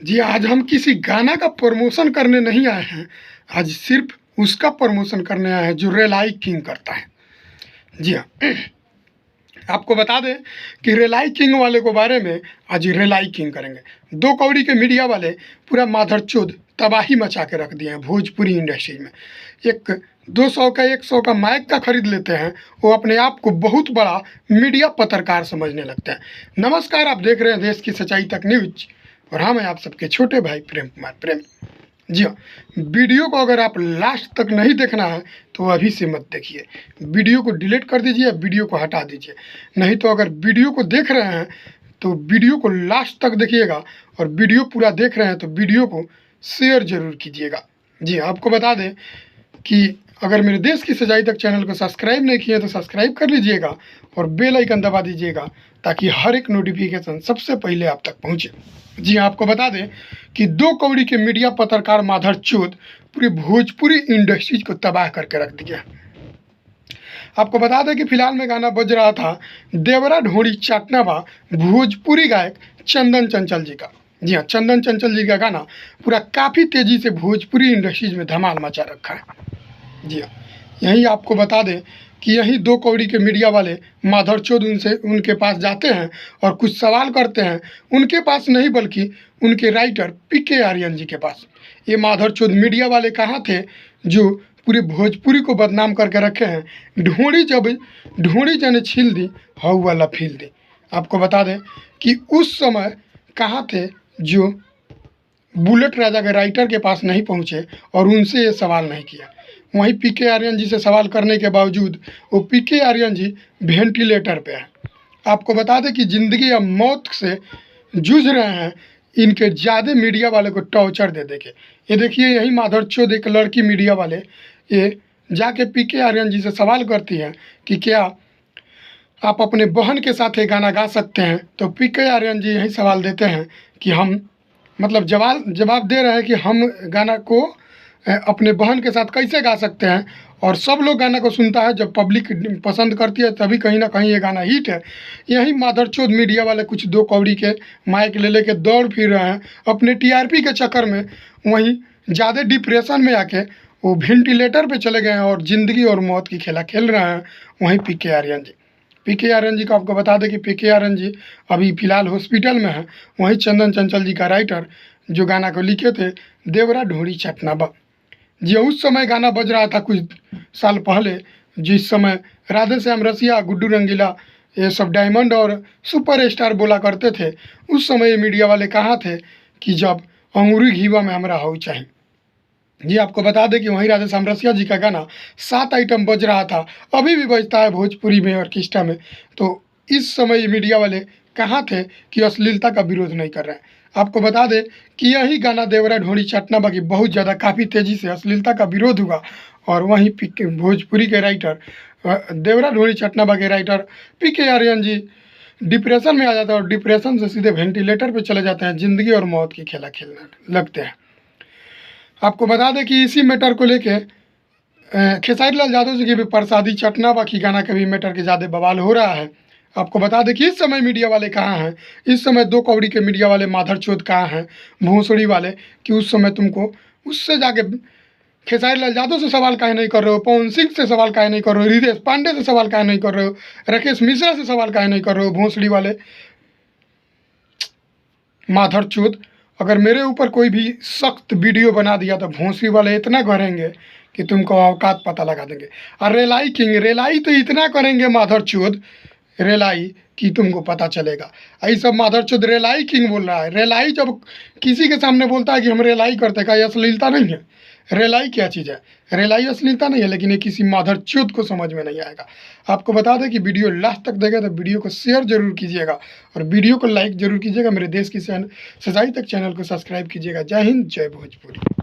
जी, आज हम किसी गाना का प्रमोशन करने नहीं आए हैं, आज सिर्फ़ उसका प्रमोशन करने आए हैं जो रेलाई किंग करता है। जी हाँ, आपको बता दें कि रेलाई किंग वाले के बारे में आज रेलाई किंग करेंगे। 2 कौड़ी के मीडिया वाले पूरा माधरचोद तबाही मचा के रख दिए हैं भोजपुरी इंडस्ट्री में। एक 200 का 100 का माइक का खरीद लेते हैं, वो अपने आप को बहुत बड़ा मीडिया पत्रकार समझने लगते हैं। नमस्कार, आप देख रहे हैं देश की सच्चाई तक न्यूज़ और हम हैं आप सबके छोटे भाई प्रेम कुमार प्रेमी। जी हाँ, वीडियो को अगर आप लास्ट तक नहीं देखना है तो अभी से मत देखिए। वीडियो को डिलीट कर दीजिए, वीडियो को हटा दीजिए। नहीं तो अगर वीडियो को देख रहे हैं तो वीडियो को लास्ट तक देखिएगा, और वीडियो पूरा देख रहे हैं तो वीडियो को शेयर ज़रूर कीजिएगा। जी, आपको बता दें कि अगर मेरे देश की सच्चाई तक चैनल को सब्सक्राइब नहीं किए तो सब्सक्राइब कर लीजिएगा और बेल आइकन दबा दीजिएगा, ताकि हर एक नोटिफिकेशन सबसे पहले आप तक पहुंचे। जी, आपको बता दें कि 2 कौड़ी के मीडिया पत्रकार माधरचोद पूरी भोजपुरी इंडस्ट्रीज को तबाह करके रख दिया। आपको बता दें कि फिलहाल में गाना बज रहा था देवरा ढोड़ी चाटना बा, भोजपुरी गायक चंदन चंचल जी का। जी हाँ, चंदन चंचल जी का गाना पूरा काफ़ी तेज़ी से भोजपुरी इंडस्ट्रीज में धमाल मचा रखा है। जी हाँ, यहीं आपको बता दें कि यहीं 2 कौड़ी के मीडिया वाले माधरचोद उनके पास जाते हैं और कुछ सवाल करते हैं। उनके पास नहीं बल्कि उनके राइटर पीके आर्यन जी के पास। ये माधरचोद मीडिया वाले कहाँ थे जो पूरे भोजपुरी को बदनाम करके रखे हैं। ढूंढी जने छील दी हऊ वाला फील दी। आपको बता दें कि उस समय कहाँ थे जो बुलेट राजा के राइटर के पास नहीं पहुँचे और उनसे ये सवाल नहीं किया। वहीं पीके आर्यन जी से सवाल करने के बावजूद वो पीके आर्यन जी वेंटिलेटर पे हैं। आपको बता दें कि ज़िंदगी या मौत से जूझ रहे हैं, इनके ज़्यादा मीडिया वाले को टॉर्चर दे के। ये देखिए, यही माधरचोद एक लड़की मीडिया वाले ये जाके पीके आर्यन जी से सवाल करती है कि क्या आप अपने बहन के साथ ये गाना गा सकते हैं। तो पीके आर्यन जी यही सवाल देते हैं कि हम मतलब जवाब दे रहे हैं कि हम गाना को अपने बहन के साथ कैसे गा सकते हैं। और सब लोग गाना को सुनता है, जब पब्लिक पसंद करती है तभी कहीं ना कहीं ये गाना हिट है। यही माधरचोद मीडिया वाले कुछ 2 कौड़ी के माइक ले लेके दौड़ फिर रहे हैं अपने टीआरपी के चक्कर में। वहीं ज़्यादा डिप्रेशन में आके वो वेंटिलेटर पे चले गए हैं और ज़िंदगी और मौत की खेला खेल रहे हैं। वहीं पीके आर्यन जी को आपको बता दें कि पीके आर्यन जी अभी फ़िलहाल हॉस्पिटल में हैं। वहीं चंदन चंचल जी का राइटर जो गाना को लिखे थे देवरा ढोड़ी चटना बा, जी उस समय गाना बज रहा था कुछ साल पहले, जिस समय राधे श्याम रसिया, गुड्डू रंगीला, ये सब डायमंड और सुपर स्टार बोला करते थे। उस समय ये मीडिया वाले कहाँ थे कि जब अंगूरी घीवा में हमरा हो चाहिए। जी, आपको बता दें कि वहीं राधे श्याम रसिया जी का गाना 7 आइटम बज रहा था, अभी भी बजता है भोजपुरी में ऑर्केस्ट्रा में। तो इस समय ये मीडिया वाले कहाँ थे कि अश्लीलता का विरोध नहीं कर रहे हैं। आपको बता दें कि यही गाना देवरा ढोड़ी चटना बाकी बहुत ज़्यादा काफ़ी तेज़ी से अश्लीलता का विरोध हुआ। और वहीं भोजपुरी के राइटर देवरा ढोड़ी चटना बाकी राइटर पीके आर्यन जी डिप्रेशन में आ जाते हैं और डिप्रेशन से सीधे वेंटिलेटर पे चले जाते हैं, ज़िंदगी और मौत की खेला खेलने लगते हैं। आपको बता दें कि इसी मैटर को लेके खेसारी लाल यादव जी की भी प्रसादी चटना बाकी गाना के भी मैटर के ज़्यादा बवाल हो रहा है। आपको बता दें कि इस समय मीडिया वाले कहाँ हैं। इस समय 2 कौड़ी के मीडिया वाले माधरचोद कहाँ हैं, भोसड़ी वाले, कि उस समय तुमको उससे जाके खेसारी लाल यादव से सवाल काहे नहीं कर रहे हो, पवन सिंह से सवाल काहे नहीं कर रहे हो, रितेश पांडे से सवाल काहे नहीं कर रहे हो, राकेश मिश्रा से सवाल काहे नहीं कर रहे हो। भोसड़ी वाले माधरचोद, अगर मेरे ऊपर कोई भी सख्त वीडियो बना दिया तो भोंसड़ी वाले इतना करेंगे कि तुमको औकात पता लगा देंगे। और रेलाई किंग रेलाई तो इतना करेंगे माधरचोद रेलाई कि तुमको पता चलेगा। यही सब माधरचोद रेलाई किंग बोल रहा है। रेलाई जब किसी के सामने बोलता है कि हम रेलाई करते, का ये अश्लीलता नहीं है? रेलाई क्या चीज़ है? रेलाई अश्लीलता नहीं है, लेकिन ये किसी माधरचोद को समझ में नहीं आएगा। आपको बता दें कि वीडियो लास्ट तक देखें तो वीडियो को शेयर जरूर कीजिएगा और वीडियो को लाइक जरूर कीजिएगा। मेरे देश की सच्चाई तक चैनल को सब्सक्राइब कीजिएगा। जय हिंद, जय भोजपुरी।